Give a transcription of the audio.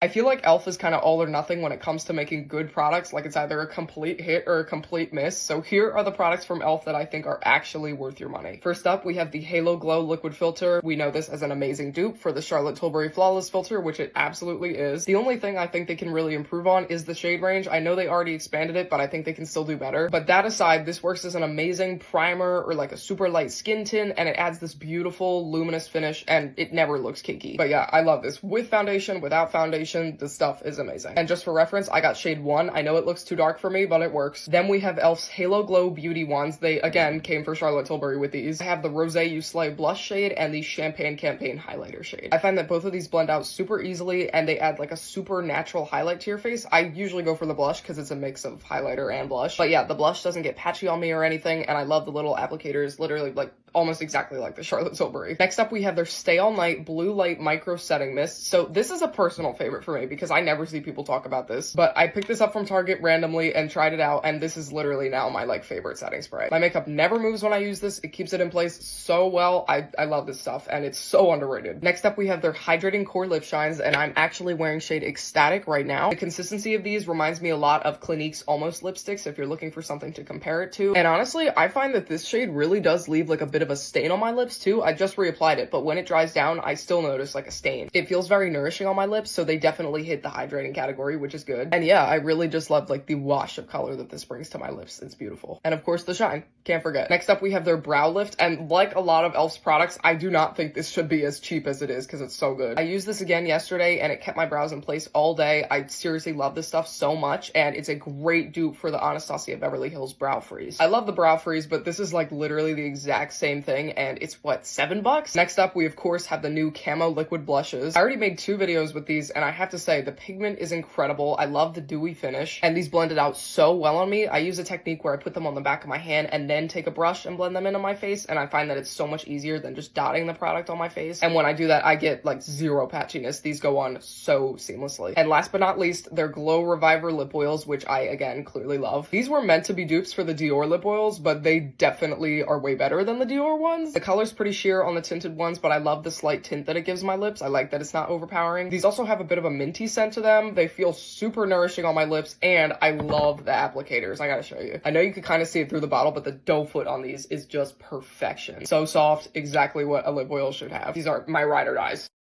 I feel like e.l.f. is kind of all or nothing when it comes to making good products, like it's either a complete hit or a complete miss. So here are the products from e.l.f. that I think are actually worth your money. First up, we have the Halo Glow Liquid Filter. We know this as an amazing dupe for the Charlotte Tilbury Flawless Filter, which it absolutely is. The only thing I think they can really improve on is the shade range. I know they already expanded it, but I think they can still do better. But that aside, this works as an amazing primer or like a super light skin tint, and it adds this beautiful luminous finish, and it never looks cakey. But yeah, I love this. With foundation, without foundation, this stuff is amazing. And just for reference, I got shade 1. I know it looks too dark for me, but it works. Then we have e.l.f.'s Halo Glow Beauty Wands. They, again, came for Charlotte Tilbury with these. I have the Rosé You Slay blush shade and the Champagne Campaign highlighter shade. I find that both of these blend out super easily, and they add like a super natural highlight to your face. I usually go for the blush because it's a mix of highlighter and blush. But yeah, the blush doesn't get patchy on me or anything, and I love the little applicators, literally like almost exactly like the Charlotte Tilbury. Next up, we have their Stay All Night Blue Light Micro Setting Mist. So this is a personal favorite for me because I never see people talk about this, but I picked this up from Target randomly and tried it out, and this is literally now my like favorite setting spray. My makeup never moves when I use this. It keeps it in place so well. I love this stuff, and it's so underrated. Next up, we have their Hydrating Core Lip Shines, and I'm actually wearing shade Ecstatic right now. The consistency of these reminds me a lot of Clinique's Almost lipsticks if you're looking for something to compare it to. And honestly, I find that this shade really does leave like a bit of a stain on my lips too. I just reapplied it, but when it dries down, I still notice like a stain. It feels very nourishing on my lips, so they definitely hit the hydrating category, which is good. And yeah, I really just love like the wash of color that this brings to my lips. It's beautiful. And of course the shine, can't forget. Next up, we have their Brow Lift, and like a lot of e.l.f.'s products, I do not think this should be as cheap as it is because it's so good. I used this again yesterday and it kept my brows in place all day. I seriously love this stuff so much, and it's a great dupe for the Anastasia Beverly Hills Brow Freeze. I love the Brow Freeze, but this is like literally the exact same thing, and it's what, $7? Next up, we of course have the new Camo Liquid Blushes. I already made 2 videos with these, and I have to say the pigment is incredible. I love the dewy finish, and these blended out so well on me. I use a technique where I put them on the back of my hand and then take a brush and blend them into my face, and I find that it's so much easier than just dotting the product on my face. And when I do that, I get like zero patchiness. These go on so seamlessly. And last but not least, their Glow Reviver lip oils, which I again clearly love. These were meant to be dupes for the Dior lip oils, but they definitely are way better than the Dior ones. The color's pretty sheer on the tinted ones, but I love the slight tint that it gives my lips. I like that it's not overpowering. These also have a bit of a minty scent to them. They feel super nourishing on my lips, and I love the applicators. I gotta show you. I know you can kind of see it through the bottle, but the doe foot on these is just perfection. So soft, exactly what a lip oil should have. These are my ride or dies.